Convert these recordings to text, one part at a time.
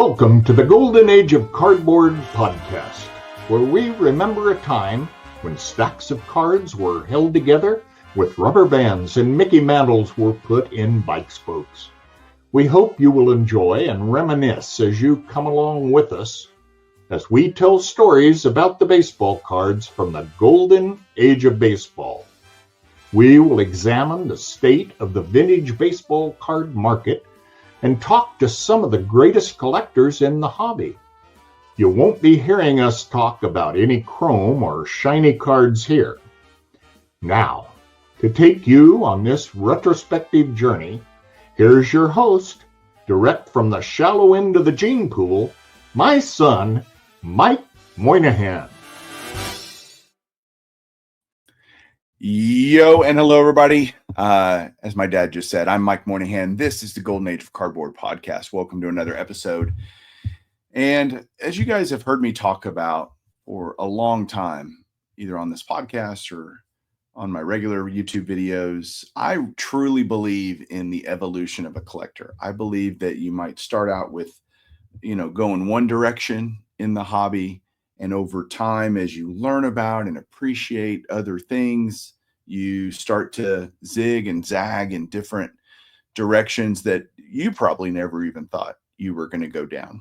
Welcome to the Golden Age of Cardboard podcast, where we remember a time when stacks of cards were held together with rubber bands and Mickey mantles were put in bike spokes. We hope you will enjoy and reminisce as you come along with us as we tell stories about the baseball cards from the Golden Age of Baseball. We will examine the state of the vintage baseball card market and talk to some of the greatest collectors in the hobby. You won't be hearing us talk about any chrome or shiny cards here. Now, to take you on this retrospective journey, here's your host, direct from the shallow end of the gene pool, my son, Mike Moynihan. Yo, and hello, everybody. As my dad just said, I'm Mike Moynihan. This is the Golden Age of Cardboard podcast. Welcome to another episode. And as you guys have heard me talk about for a long time, either on this podcast or on my regular YouTube videos, I truly believe in the evolution of a collector. I believe that you might start out with, going one direction in the hobby. And over time, as you learn about and appreciate other things, you start to zig and zag in different directions that you probably never even thought you were going to go down.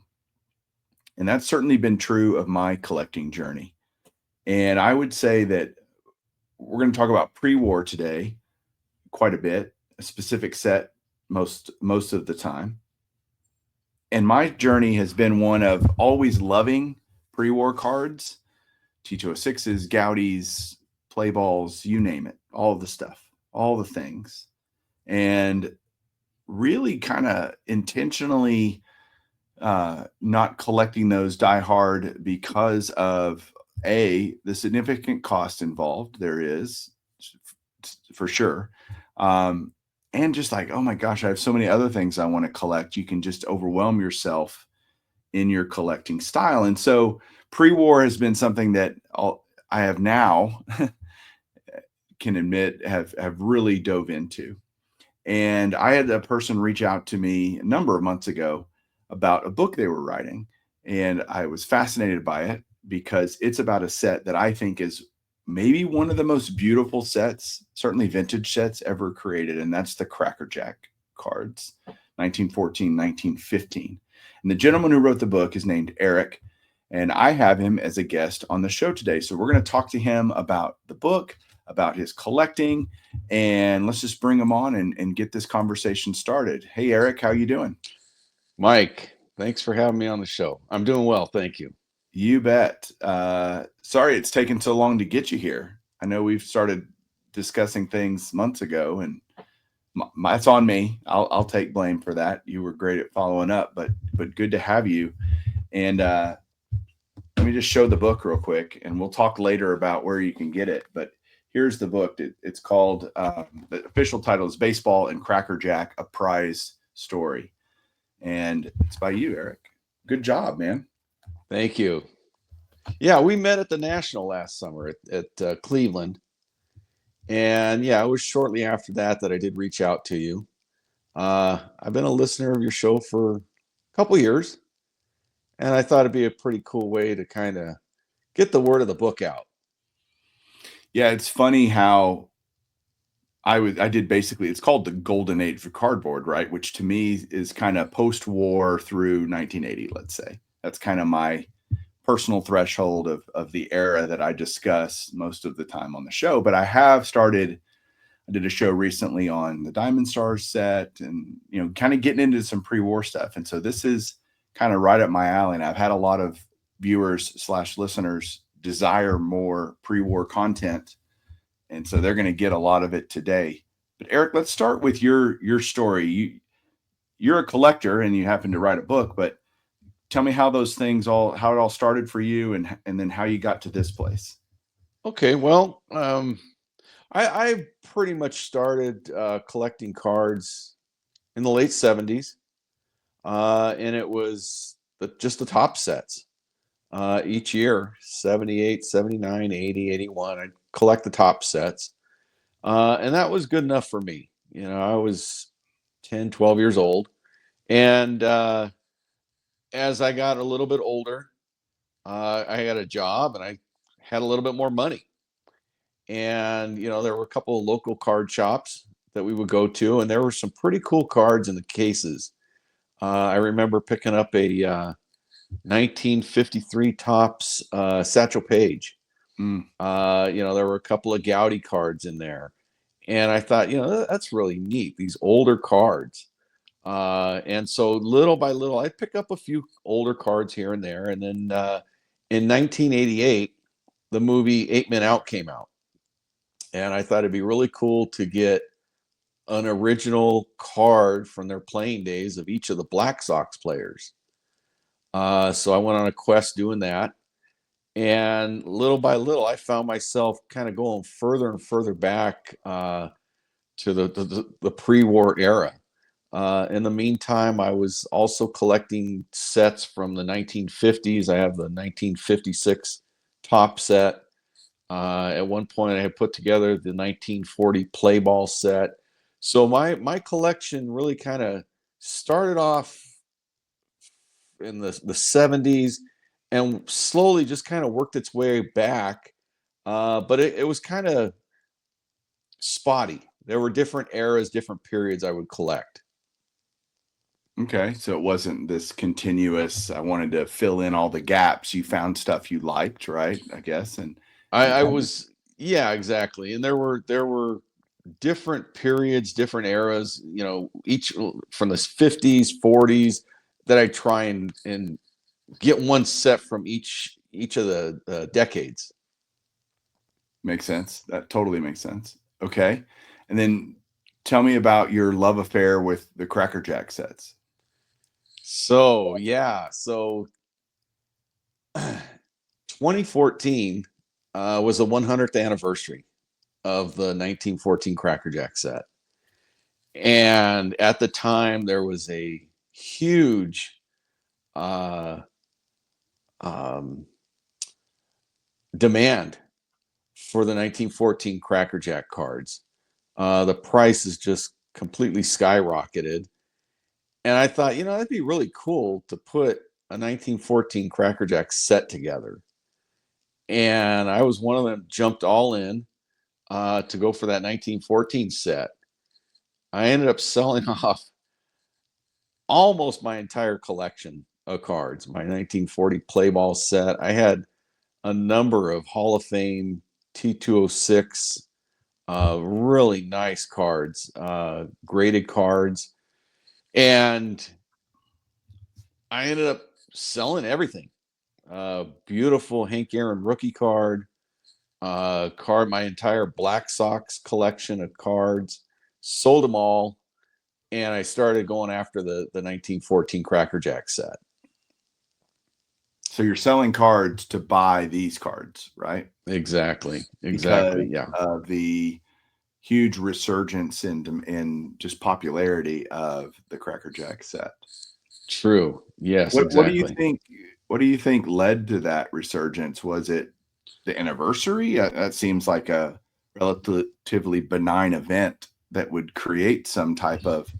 And that's certainly been true of my collecting journey. And I would say that we're going to talk about pre-war today quite a bit, a specific set most of the time. And my journey has been one of always loving pre-war cards, T206s, Goudies, play balls, you name it, all the stuff, all the things. And really kind of intentionally not collecting those die hard because of the significant cost involved. There is, for sure. And just like, oh my gosh, I have so many other things I want to collect. You can just overwhelm yourself in your collecting style. And so pre-war has been something that I have now can admit have really dove into. And I had a person reach out to me a number of months ago about a book they were writing. And I was fascinated by it because it's about a set that I think is maybe one of the most beautiful sets, certainly vintage sets ever created. And that's the Cracker Jack cards, 1914, 1915. And the gentleman who wrote the book is named Erik, and I have him as a guest on the show today. So we're going to talk to him about the book, about his collecting, and let's just bring him on and get this conversation started. Hey, Erik, how you doing? Mike, thanks for having me on the show. I'm doing well, thank you. You bet. Sorry it's taken so long to get you here. I know we've started discussing things months ago, and it's on me. I'll take blame for that. You were great at following up, but good to have you. And let me just show the book real quick, and we'll talk later about where you can get it. But here's the book. It's called, the official title is Baseball and Cracker Jack, A Prize Story. And it's by you, Erik. Good job, man. Thank you. Yeah, we met at the National last summer at Cleveland. And yeah, it was shortly after that I did reach out to you. I've been a listener of your show for a couple years, and I thought it'd be a pretty cool way to kind of get the word of the book out. Yeah, it's funny how I did basically, it's called the Golden Age for Cardboard, right? Which to me is kind of post-war through 1980, let's say. That's kind of my personal threshold of the era that I discuss most of the time on the show. But I did a show recently on the Diamond Stars set and, kind of getting into some pre-war stuff. And so this is kind of right up my alley. And I've had a lot of viewers/listeners desire more pre-war content. And so they're going to get a lot of it today. But Erik, let's start with your story. You're a collector and you happen to write a book, but tell me how it all started for you and then how you got to this place. Okay, well, I pretty much started collecting cards in the late 70s, and it was just the top sets. Each year, 78, 79, 80, 81, I'd collect the top sets. And that was good enough for me. I was 10, 12 years old. And as I got a little bit older, I had a job and I had a little bit more money. And, there were a couple of local card shops that we would go to, and there were some pretty cool cards in the cases. I remember picking up a 1953 Topps Satchel Paige. There were a couple of Gaudy cards in there. And I thought, that's really neat, these older cards. And so little by little, I pick up a few older cards here and there. And then in 1988, the movie 8 Men Out came out. And I thought it'd be really cool to get an original card from their playing days of each of the Black Sox players. So I went on a quest doing that. And little by little, I found myself kind of going further and further back to the pre-war era. In the meantime, I was also collecting sets from the 1950s. I have the 1956 Top set. At one point, I had put together the 1940 play ball set. So my collection really kind of started off in the 70s and slowly just kind of worked its way back. But it was kind of spotty. There were different eras, different periods I would collect. Okay, so it wasn't this continuous, I wanted to fill in all the gaps. You found stuff you liked, right? I guess. And I was, yeah, exactly. And there were different periods, different eras, each from the 50s, 40s, that I try and get one set from each of the decades. Makes sense. That totally makes sense. Okay. And then tell me about your love affair with the Cracker Jack sets. So 2014 was the 100th anniversary of the 1914 Cracker Jack set. And at the time, there was a huge demand for the 1914 Cracker Jack cards. The price is just completely skyrocketed. And I thought, that'd be really cool to put a 1914 Cracker Jack set together. And I was one of them, jumped all in to go for that 1914 set. I ended up selling off almost my entire collection of cards, my 1940 play ball set. I had a number of Hall of Fame T206, really nice cards, graded cards. And I ended up selling everything. Beautiful Hank Aaron rookie card, my entire Black Sox collection of cards, sold them all. And I started going after the 1914 Cracker Jack set. So you're selling cards to buy these cards, right? Exactly. Because Yeah. of the huge resurgence in just popularity of the Cracker Jack set. True. Yes. What exactly. What do you think led to that resurgence? Was it the anniversary? That seems like a relatively benign event that would create some type of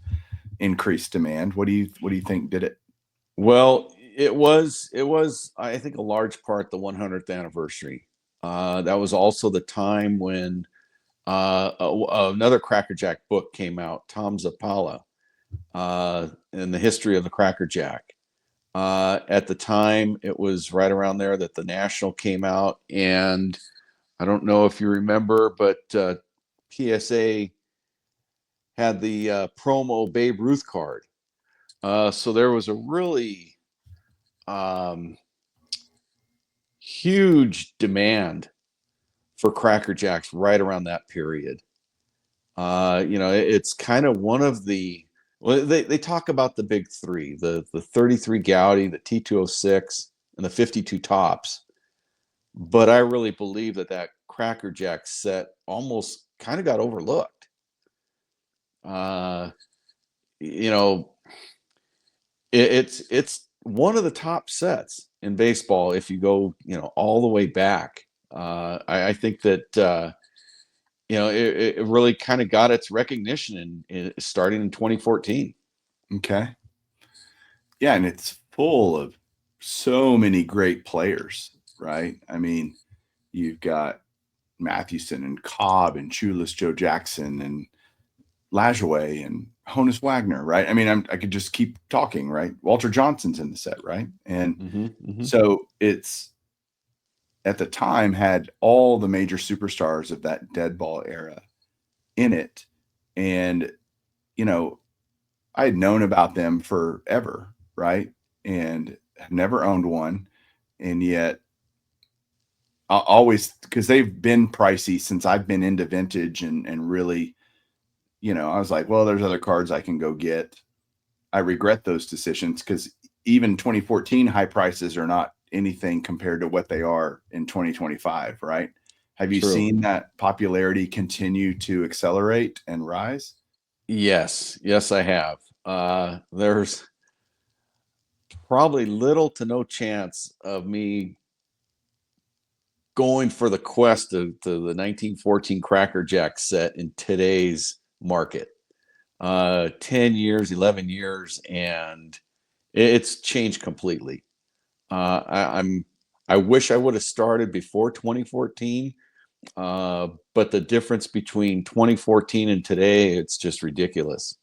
increased demand. What do you think did it? Well, it was I think a large part the 100th anniversary. That was also the time when another Cracker Jack book came out, Tom Zappala, in the history of the Cracker Jack. At the time, it was right around there that the National came out, and I don't know if you remember, but PSA had the promo Babe Ruth card. So there was a really huge demand for Cracker Jacks right around that period. It's kind of one of the, well, they talk about the big three, the 33 Gaudy, the T206, and the 52 Topps. But I really believe that Cracker Jack set almost kind of got overlooked. It's one of the top sets in baseball if you go, all the way back. I think that it really kind of got its recognition in starting in 2014. Okay. Yeah, and it's full of so many great players, right? I mean, you've got Mathewson and Cobb and Chulis Joe Jackson and Lajoie and Honus Wagner, right? I mean, I could just keep talking, right? Walter Johnson's in the set, right? And so it's at the time had all the major superstars of that dead ball era in it. And, you know, I had known about them forever, right? And have never owned one. And yet I always, because they've been pricey since I've been into vintage and really, you know, I was like, well, there's other cards I can go get. I regret those decisions because even 2014 high prices are not anything compared to what they are in 2025, right? Have you seen that popularity continue to accelerate and rise? Yes, I have. There's probably little to no chance of me going for the quest to the 1914 Cracker Jack set in today's market. 10 years, 11 years, and it's changed completely. I wish I would have started before 2014, but the difference between 2014 and today, it's just ridiculous.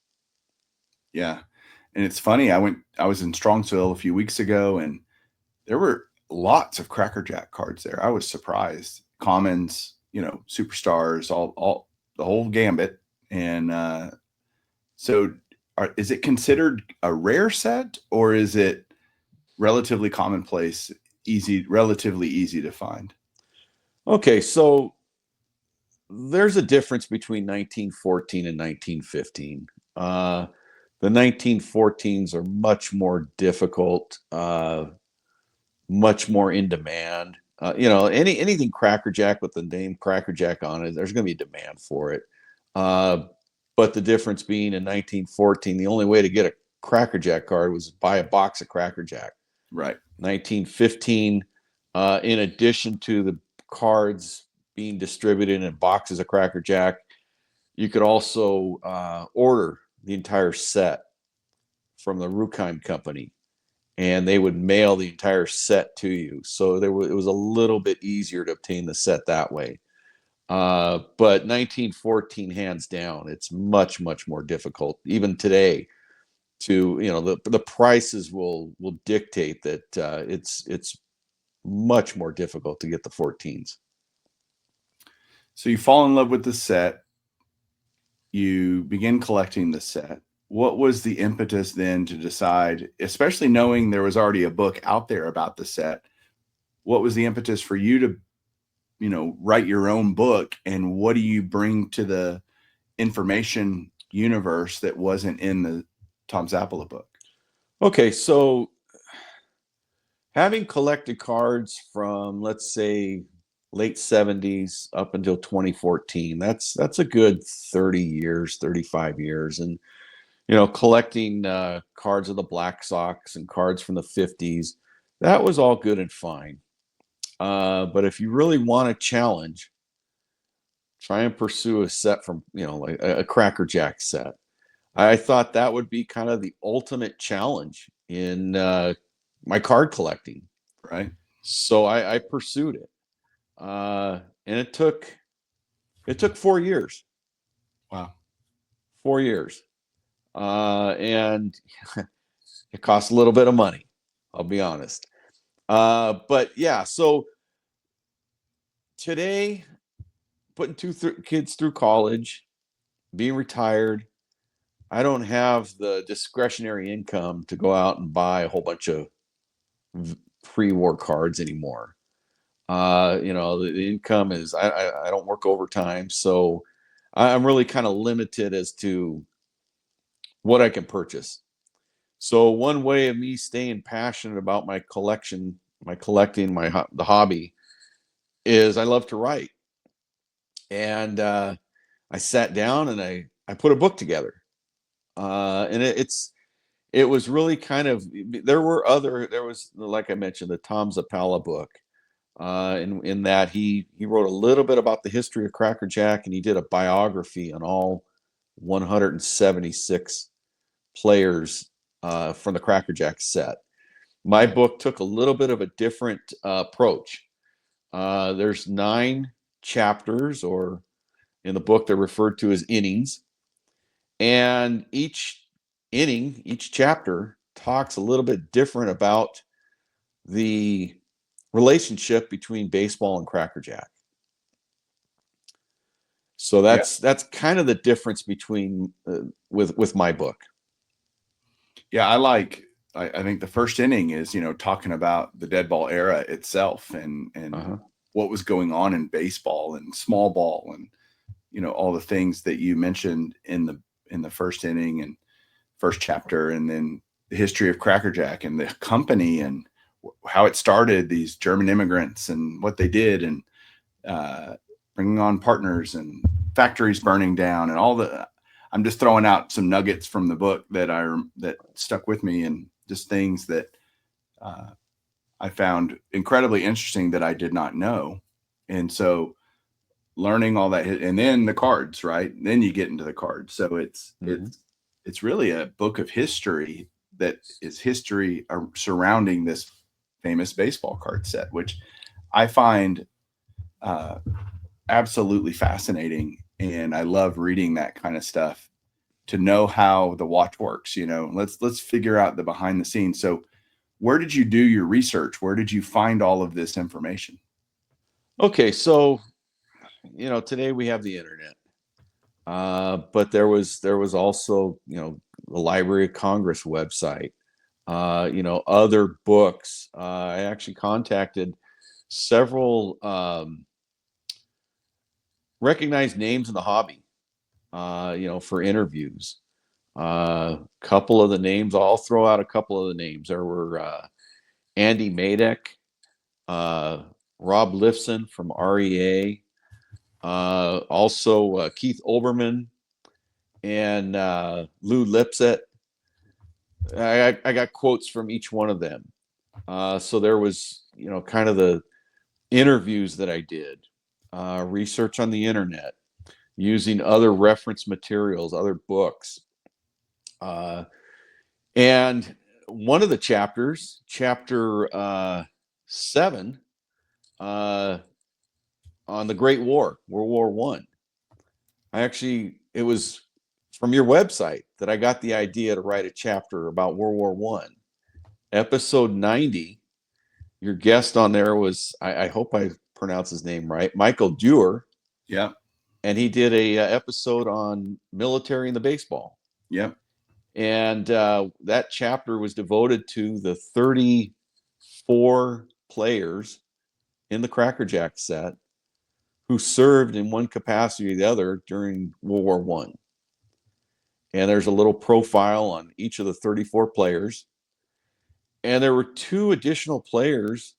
Yeah. And it's funny, I was in Strongsville a few weeks ago and there were lots of Cracker Jack cards there. I was surprised. Commons, you know, superstars, all the whole gambit. And so is it considered a rare set or is it relatively commonplace, relatively easy to find? Okay, so there's a difference between 1914 and 1915. The 1914s are much more difficult, much more in demand. You know, anything Cracker Jack with the name Cracker Jack on it, there's going to be demand for it. But the difference being in 1914, the only way to get a Cracker Jack card was buy a box of Cracker Jack. Right. 1915, in addition to the cards being distributed in boxes of Cracker Jack, you could also order the entire set from the Ruckheim company, and they would mail the entire set to you. So it was a little bit easier to obtain the set that way. But 1914, hands down, it's much, much more difficult, even today. To, you know, the prices will dictate that it's much more difficult to get the 14s. So you fall in love with the set, you begin collecting the set. What was the impetus then to decide, especially knowing there was already a book out there about the set, what was the impetus for you to, you know, write your own book? And what do you bring to the information universe that wasn't in the Tom Zappala book? Okay, so having collected cards from, let's say, late 70s up until 2014, that's a good 30 years, 35 years. And, you know, collecting cards of the Black Sox and cards from the 50s, that was all good and fine. But if you really want a challenge, try and pursue a set from, you know, like a Cracker Jack set. I thought that would be kind of the ultimate challenge in my card collecting. Right. So I pursued it. And it took 4 years. Wow. 4 years. And it cost a little bit of money, I'll be honest. But yeah, so today, putting two kids through college, being retired, I don't have the discretionary income to go out and buy a whole bunch of pre-war cards anymore. You know, the income is, I don't work overtime, so I'm really kind of limited as to what I can purchase. So one way of me staying passionate about my collecting, the hobby, is I love to write. And I sat down and I put a book together. And it was really kind of, there was, like I mentioned, the Tom Zappala book. In that he wrote a little bit about the history of Cracker Jack, and he did a biography on all 176 players from the Cracker Jack set. My book took a little bit of a different approach. There's 9 chapters, or in the book they're referred to as innings, and each inning, each chapter talks a little bit different about the relationship between baseball and crackerjack. So that's kind of the difference between with my book. Yeah, I think the first inning is, talking about the dead ball era itself and what was going on in baseball and small ball and, all the things that you mentioned in the first inning and first chapter, and then the history of crackerjack and the company and how it started, these German immigrants and what they did, and bringing on partners and factories burning down and all the. I'm just throwing out some nuggets from the book that stuck with me, and just things that I found incredibly interesting that I did not know. And so learning all that, and then the cards, right? Then you get into the cards. So it's really a book of history that is history surrounding this famous baseball card set, which I find absolutely fascinating. And I love reading that kind of stuff to know how the watch works. Let's figure out the behind the scenes. So where did you do your research? Where did you find all of this information? Okay, so today we have the internet, but there was also the Library of Congress website, other books. I actually contacted several recognized names in the hobby, for interviews. Couple of the names, I'll throw out a couple of the names. There were Andy Madek, Rob Lifson from REA, also Keith Olbermann and Lou Lipset. I got quotes from each one of them. So there was, kind of the interviews that I did, research on the internet, using other reference materials, other books. And one of the chapters, chapter 7, on the Great War, World War I. It was from your website that I got the idea to write a chapter about World War I. Episode 90, your guest on there was, I hope I pronounce his name right, Michael Dewar. Yeah. And he did a episode on military and the baseball. Yep. And that chapter was devoted to the 34 players in the crackerjack set who served in one capacity or the other during World War I. And there's a little profile on each of the 34 players. And there were 2 additional players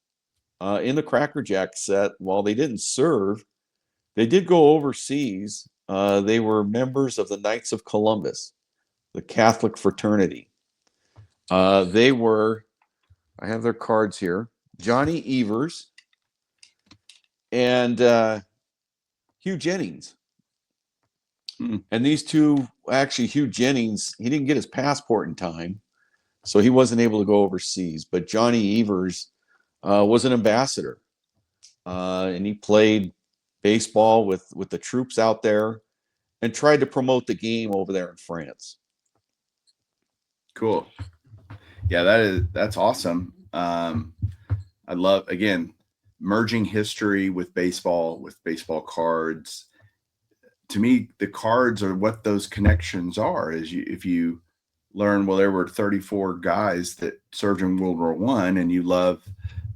in the crackerjack set. While they didn't serve, they did go overseas. They were members of the Knights of Columbus, the Catholic fraternity. They were, I have their cards here, Johnny Evers and Hugh Jennings. And these 2, actually Hugh Jennings, he didn't get his passport in time, so he wasn't able to go overseas. But Johnny Evers was an ambassador, and he played baseball with the troops out there and tried to promote the game over there in France. Cool. Yeah, that's awesome. I love, again, merging history with baseball cards. To me, the cards are what those connections are. If you learn, well, there were 34 guys that served in World War I, and you love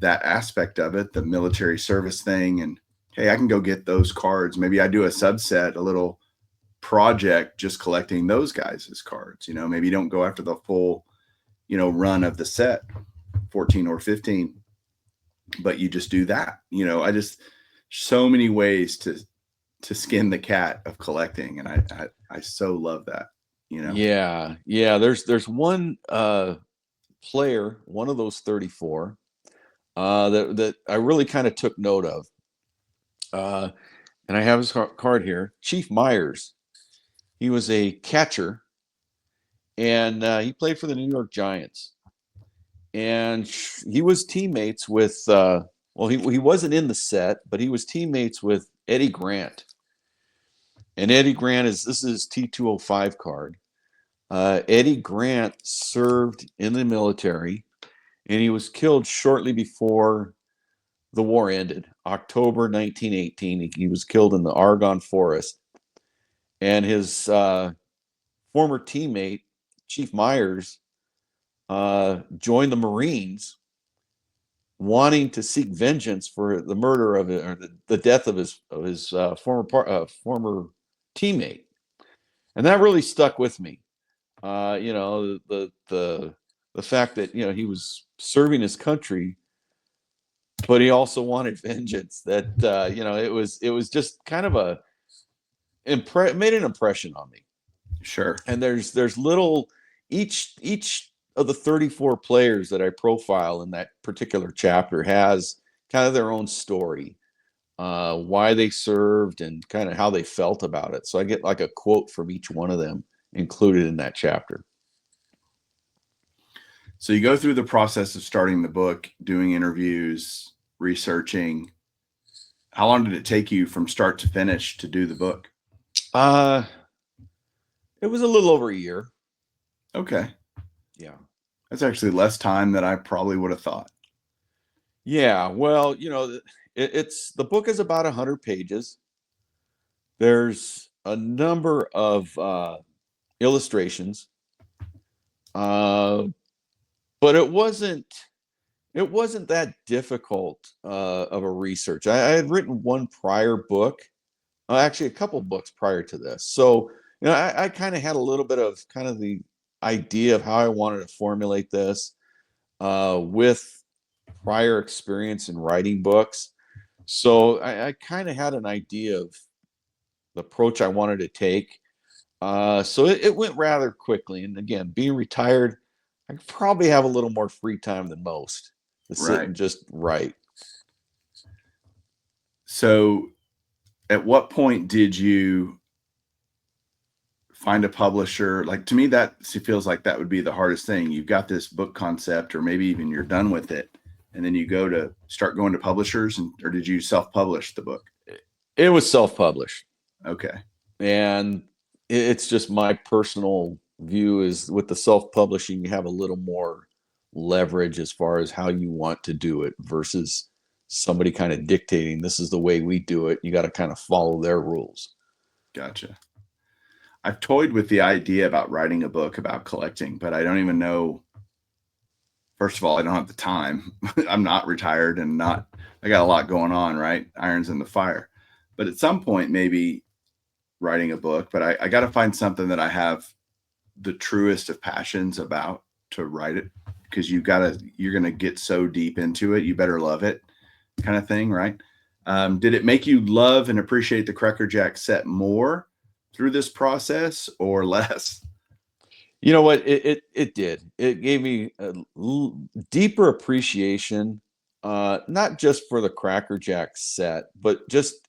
that aspect of it, the military service thing, and hey, I can go get those cards. Maybe I do a subset, a little project, just collecting those guys' cards. Maybe you don't go after the full, run of the set, 14 or 15, but you just do that. So many ways to skin the cat of collecting, and I so love that. Yeah. There's one player, one of those 34, that I really kind of took note of, and I have his card here. Chief Myers. He was a catcher, and he played for the New York Giants. and he was teammates with. Well, he wasn't in the set, but he was teammates with Eddie Grant. And Eddie Grant this is T205 card. Eddie Grant served in the military, and he was killed shortly before the war ended, October 1918. He was killed in the Argonne Forest. And his former teammate, Chief Myers, joined the Marines, wanting to seek vengeance for the murder of it, or the death of his former teammate. And that really stuck with me. The fact that he was serving his country, but he also wanted vengeance. That it was just kind of made an impression on me. Sure. And there's little each of the 34 players that I profile in that particular chapter has kind of their own story, why they served and kind of how they felt about it. So I get like a quote from each one of them included in that chapter. So you go through the process of starting the book, doing interviews, researching. How long did it take you from start to finish to do the book? It was a little over a year. Okay. Yeah. That's actually less time than I probably would have thought. Yeah. Well, it's the book is about 100 pages. There's a number of illustrations, but it wasn't that difficult of a research. I had written one prior book, actually a couple books prior to this. So, I kind of had a little bit of kind of the idea of how I wanted to formulate this with prior experience in writing books. So I kind of had an idea of the approach I wanted to take. So it went rather quickly. And again, being retired, I probably have a little more free time than most to sit and just write. So at what point did you find a publisher? Like, to me, that feels like that would be the hardest thing. You've got this book concept, or maybe even you're done with it, and then you start going to publishers, or did you self-publish the book? It was self-published. Okay. And it's just my personal view is with the self-publishing, you have a little more leverage as far as how you want to do it versus somebody kind of dictating, this is the way we do it. You got to kind of follow their rules. Gotcha. I've toyed with the idea about writing a book about collecting, but I don't even know. First of all, I don't have the time. I'm not retired and I got a lot going on, right? Irons in the fire. But at some point, maybe writing a book, but I got to find something that I have the truest of passions about to write it, because you're going to get so deep into it. You better love it, kind of thing. Right. Did it make you love and appreciate the Cracker Jack set more through this process or less? You know what? It did. It gave me a deeper appreciation, not just for the Cracker Jack set, but just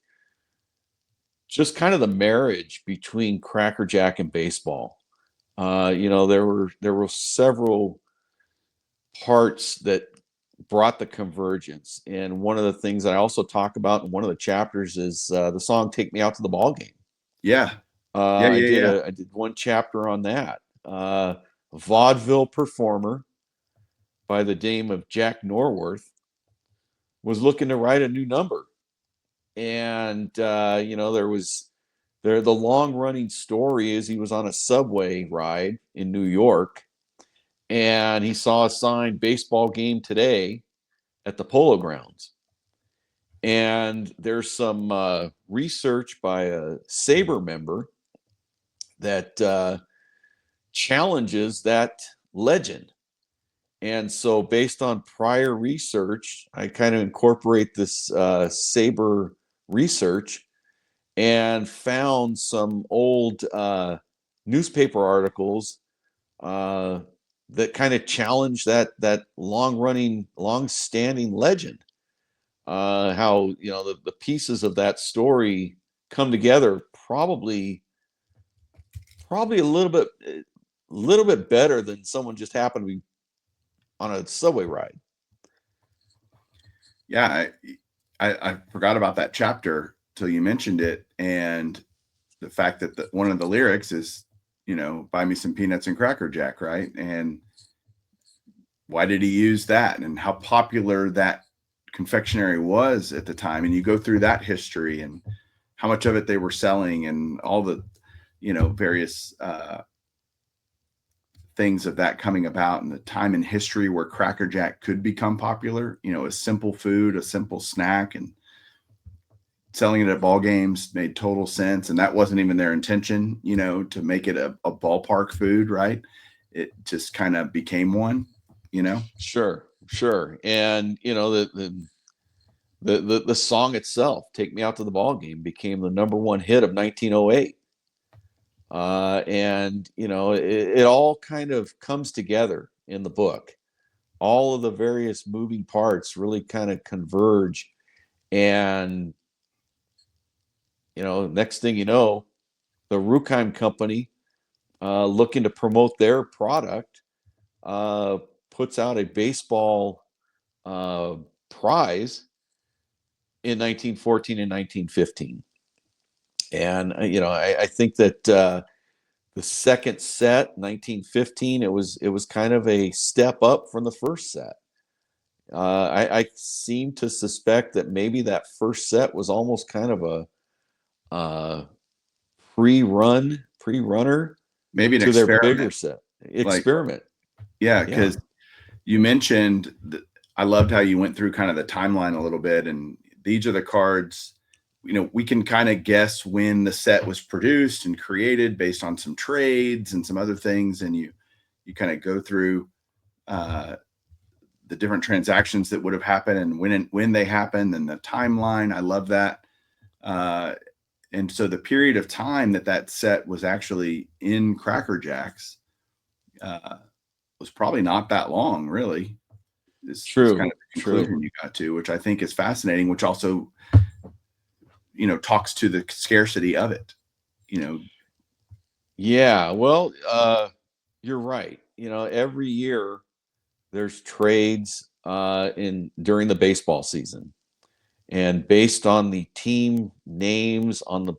kind of the marriage between Cracker Jack and baseball. There were several parts that brought the convergence, and one of the things that I also talk about in one of the chapters is the song "Take Me Out to the Ball Game." Yeah. I did one chapter on that. Vaudeville performer by the name of Jack Norworth was looking to write a new number, and the long running story is he was on a subway ride in New York, and he saw a sign, "Baseball game today," at the Polo Grounds. And there's some research by a SABR member that challenges that legend. And so based on prior research, I kind of incorporate this SABR research and found some old newspaper articles that kind of challenge that long-standing legend. How the pieces of that story come together probably a little bit better than someone just happened to be on a subway ride. Yeah, I forgot about that chapter till you mentioned it, and the fact that one of the lyrics is, buy me some peanuts and Cracker Jack, right? And why did he use that, and how popular that confectionery was at the time? And you go through that history and how much of it they were selling, and all the, various things of that coming about, and the time in history where Cracker Jack could become popular, a simple food, a simple snack, and selling it at ball games made total sense. And that wasn't even their intention, to make it a ballpark food, right? It just kind of became one, Sure. And the song itself, "Take Me Out to the Ball Game," became the number one hit of 1908. And it all kind of comes together in the book. All of the various moving parts really kind of converge, and next thing you know, the Ruckheim company, looking to promote their product, puts out a baseball prize in 1914 and 1915. And I think that the second set, 1915, it was kind of a step up from the first set. I seem to suspect that maybe that first set was almost kind of a pre-runner maybe an to their bigger experiment. set experiment. Yeah, because you mentioned that, I loved how you went through kind of the timeline a little bit, and these are the cards. We can kind of guess when the set was produced and created based on some trades and some other things, and you kind of go through the different transactions that would have happened and when they happened, and the timeline. I love that. And so the period of time that set was actually in Cracker Jacks was probably not that long, really. This is kind of the conclusion you got to, which I think is fascinating, which also, talks to the scarcity of it, Yeah, well, you're right. Every year there's trades during the baseball season. And based on the team names on the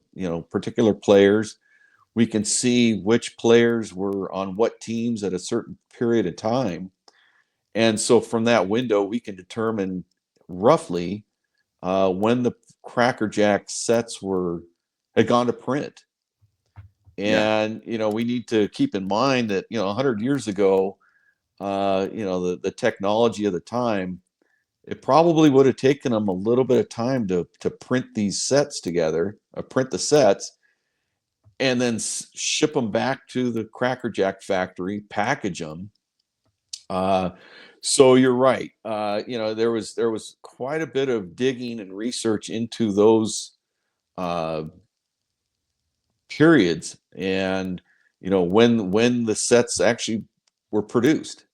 particular players, we can see which players were on what teams at a certain period of time. And so from that window, we can determine roughly when the Cracker Jack sets had gone to print. And we need to keep in mind that 100 years ago, the technology of the time, it probably would have taken them a little bit of time to print these sets together, print the sets, and then ship them back to the Cracker Jack factory, package them. So you're right. There was quite a bit of digging and research into those periods, and when the sets actually were produced.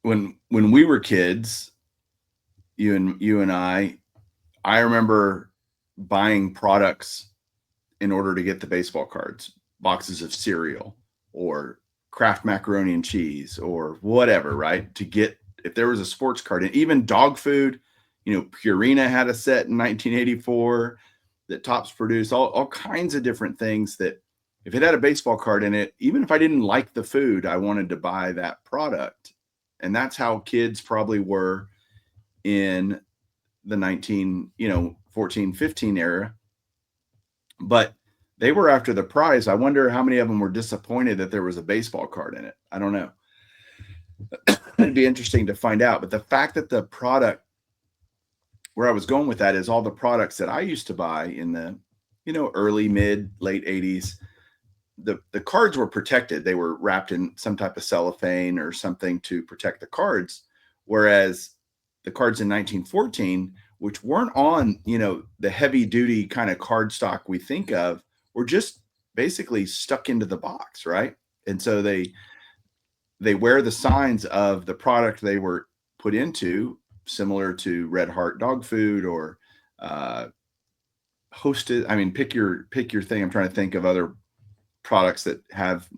When we were kids, you and I remember buying products in order to get the baseball cards, boxes of cereal or Kraft macaroni and cheese or whatever, right? To get, if there was a sports card, and even dog food, Purina had a set in 1984 that Topps produced, all kinds of different things that if it had a baseball card in it, even if I didn't like the food, I wanted to buy that product. And that's how kids probably were in the 14, 15 era. But they were after the prize. I wonder how many of them were disappointed that there was a baseball card in it. I don't know. It'd be interesting to find out. But the fact that the product, where I was going with that, is all the products that I used to buy in the, early, mid, late 80s, the cards were protected. They were wrapped in some type of cellophane or something to protect the cards. Whereas the cards in 1914, which weren't on, the heavy duty kind of card stock we think of, were just basically stuck into the box, right? And so they wear the signs of the product they were put into, similar to Red Heart dog food or Hosted. I mean, pick your thing. I'm trying to think of other products that have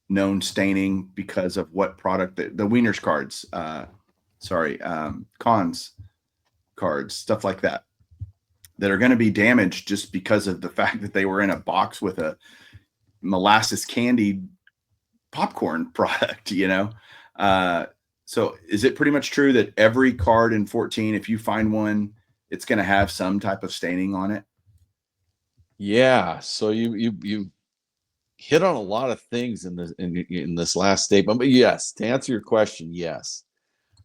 known staining because of what product the wieners cards, cons cards, stuff like that are going to be damaged just because of the fact that they were in a box with a molasses candy popcorn product, so is it pretty much true that every card in 14, if you find one, it's going to have some type of staining on it? Yeah. So you hit on a lot of things in this last statement, but yes, to answer your question, yes.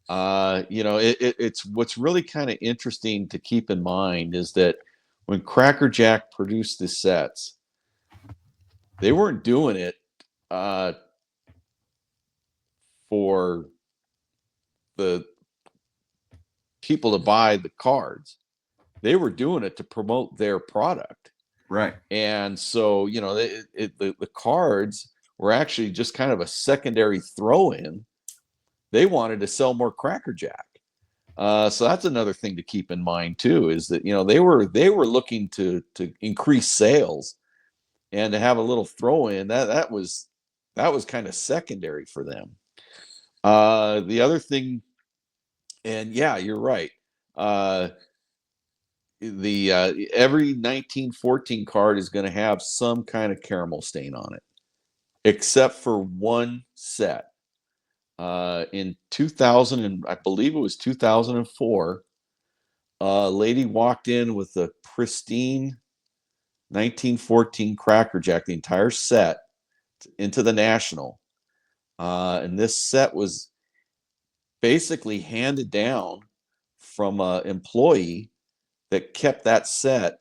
It's what's really kind of interesting to keep in mind is that when Cracker Jack produced the sets, they weren't doing it for the people to buy the cards. They were doing it to promote their product. Right. And so, the cards were actually just kind of a secondary throw-in. They wanted to sell more Cracker Jack. So that's another thing to keep in mind too, is that, they were looking to increase sales, and to have a little throw-in that was kind of secondary for them. The other thing, and yeah, you're right. Every 1914 card is going to have some kind of caramel stain on it, except for one set. In 2000, and I believe it was 2004, a lady walked in with a pristine 1914 Cracker Jack, the entire set, into the National. And this set was basically handed down from an employee that kept that set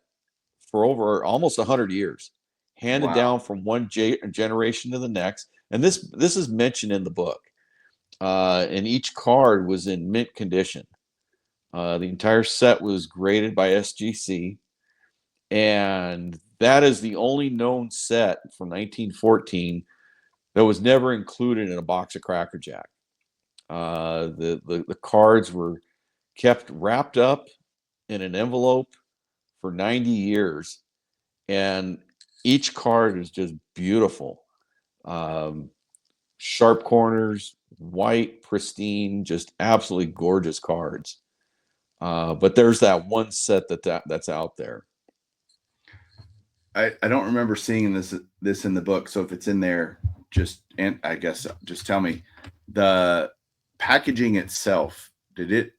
for over almost 100 years, handed down from one generation to the next. And this is mentioned in the book. And each card was in mint condition. The entire set was graded by SGC, and that is the only known set from 1914 that was never included in a box of Cracker Jack. The cards were kept wrapped up in an envelope for 90 years, and each card is just beautiful. Sharp corners, white, pristine, just absolutely gorgeous cards. But there's that one set that's out there. I don't remember seeing this in the book, so if it's in there, just tell me. The packaging itself, did it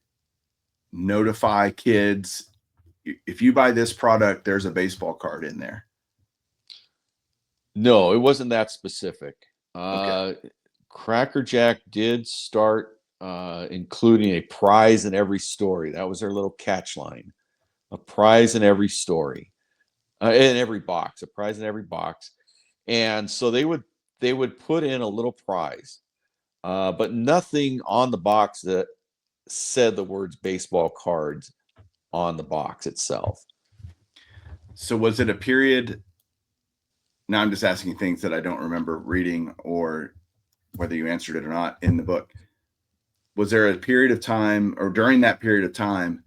notify kids, if you buy this product, there's a baseball card in there? No, it wasn't that specific. Okay. Cracker Jack did start including a prize in every story. That was their little catch line. A prize in every story. In every box, a prize in every box. And so they would put in a little prize, but nothing on the box that said the words baseball cards on the box itself. So was it a period? Now I'm just asking things that I don't remember reading, or whether you answered it or not in the book. Was there a period of time, or during that period of time,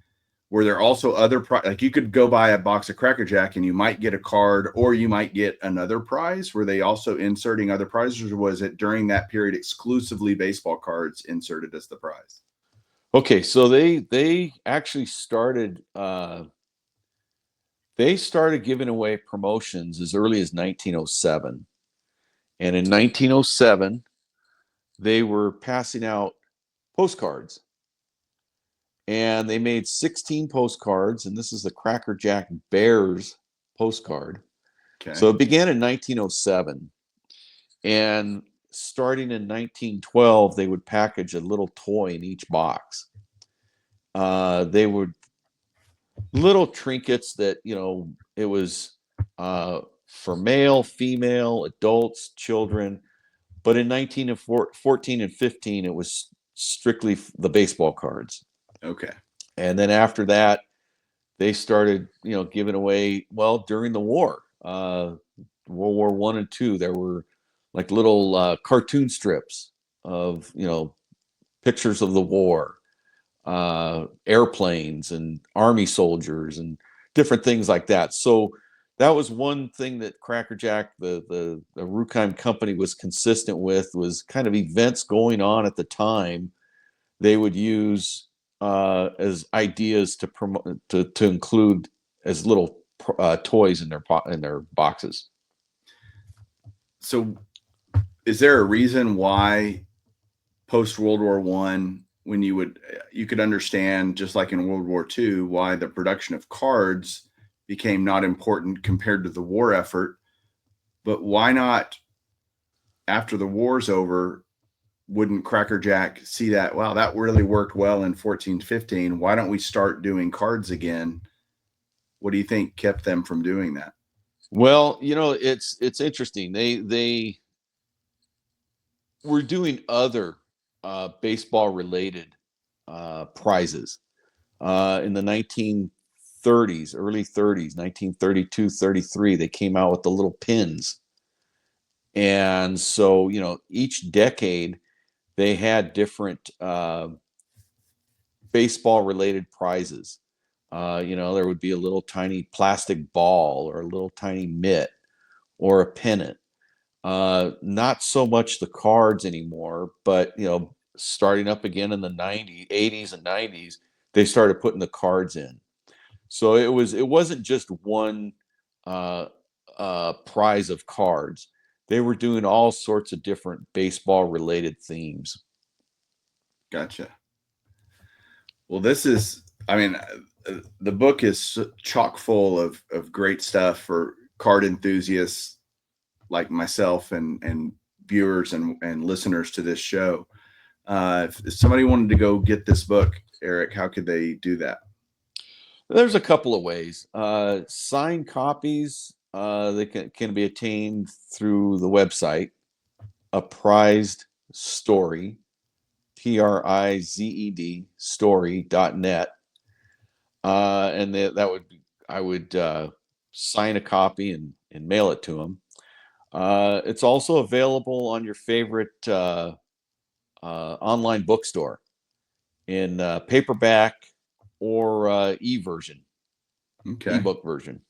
were there also other like you could go buy a box of Cracker Jack and you might get a card, or you might get another prize? Were they also inserting other prizes, or was it during that period exclusively baseball cards inserted as the prize? Okay, so they actually started giving away promotions as early as 1907. And in 1907, they were passing out postcards. And they made 16 postcards, and this is the Cracker Jack Bears postcard. Okay. So it began in 1907. And starting in 1912, they would package a little toy in each box. They would little trinkets that, it was for male, female, adults, children. But in 1914 and 15, it was strictly the baseball cards. Okay. And then after that, they started, giving away, during the war, World War I and II, there were like little cartoon strips of, pictures of the war, airplanes and army soldiers and different things like that. So that was one thing that Cracker Jack, the Ruckheim company, was consistent with, was kind of events going on at the time. They would use as ideas to promote, to include as little toys in their boxes. So, is there a reason why post World War I, when you could understand, just like in World War II, why the production of cards became not important compared to the war effort, but why not after the war's over? Wouldn't Cracker Jack see that, wow, that really worked well in 1415? Why don't we start doing cards again? What do you think kept them from doing that? Well, it's interesting. They were doing other baseball related prizes in the 1930s, early 30s, 1932, 33. They came out with the little pins. And so, each decade they had different baseball related prizes. There would be a little tiny plastic ball or a little tiny mitt or a pennant. Not so much the cards anymore, but starting up again in the 90s, 80s and 90s, they started putting the cards in. So it wasn't just one prize of cards. They were doing all sorts of different baseball related themes. Gotcha. Well, the book is chock full of great stuff for card enthusiasts like myself and viewers and listeners to this show. If somebody wanted to go get this book, Erik, how could they do that? There's a couple of ways. Signed copies, they can be attained through the website, Apprised Story, PRIZED story.net. And I would sign a copy and mail it to them. It's also available on your favorite online bookstore in paperback or e-version, ebook version.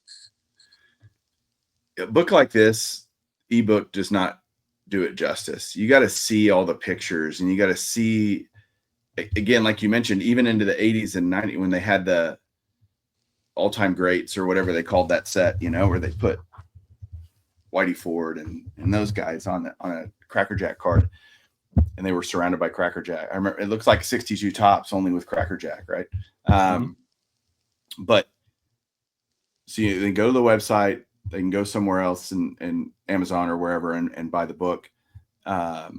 A book like this, ebook does not do it justice. You got to see all the pictures, and you got to see, again, like you mentioned, even into the 80s and 90s when they had the all-time greats or whatever they called that set, where they put Whitey Ford and those guys on a Cracker Jack card, and they were surrounded by Cracker Jack. I remember it looks like 62 Tops only with Cracker Jack, right? But so they go to the website, they can go somewhere else and Amazon or wherever and buy the book. I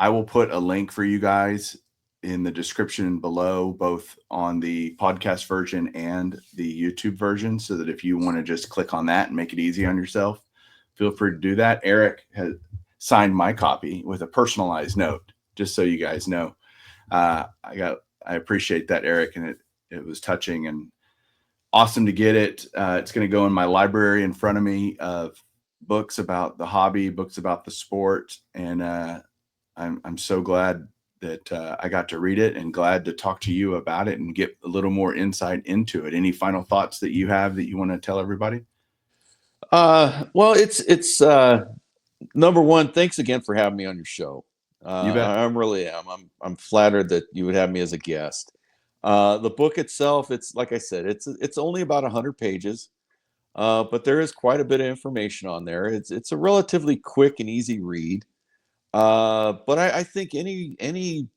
will put a link for you guys in the description below, both on the podcast version and the YouTube version, so that if you want to just click on that and make it easy on yourself, feel free to do that. Erik has signed my copy with a personalized note, just so you guys know. I appreciate that, Erik, and it was touching and awesome to get it. It's going to go in my library in front of me of books about the hobby, books about the sport, and I'm so glad that I got to read it and glad to talk to you about it and get a little more insight into it. Any final thoughts that you have that you want to tell everybody? Well, it's number one, thanks again for having me on your show. You bet. I really am. I'm flattered that you would have me as a guest. The book itself, it's like I said, it's only about 100 pages, but there is quite a bit of information on there. It's a relatively quick and easy read. But I think any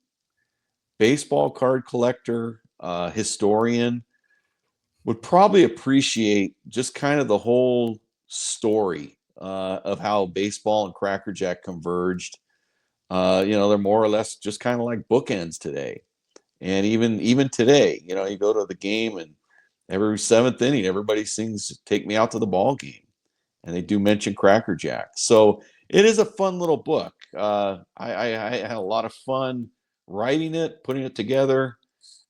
baseball card collector, historian would probably appreciate just kind of the whole story of how baseball and Cracker Jack converged. They're more or less just kind of like bookends today. And even today, you go to the game and every seventh inning, everybody sings "Take Me Out to the Ball Game," and they do mention Cracker Jack. So it is a fun little book. I had a lot of fun writing it, putting it together,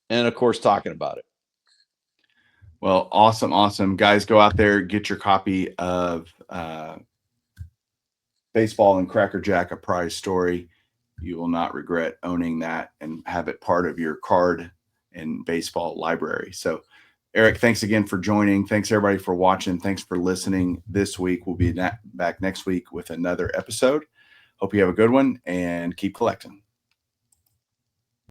and of course talking about it. Well, awesome. Guys, go out there, get your copy of Baseball and Cracker Jack, A Prize Story. You will not regret owning that and have it part of your card and baseball library. So Erik, thanks again for joining. Thanks everybody for watching. Thanks for listening this week. We'll be back next week with another episode. Hope you have a good one and keep collecting.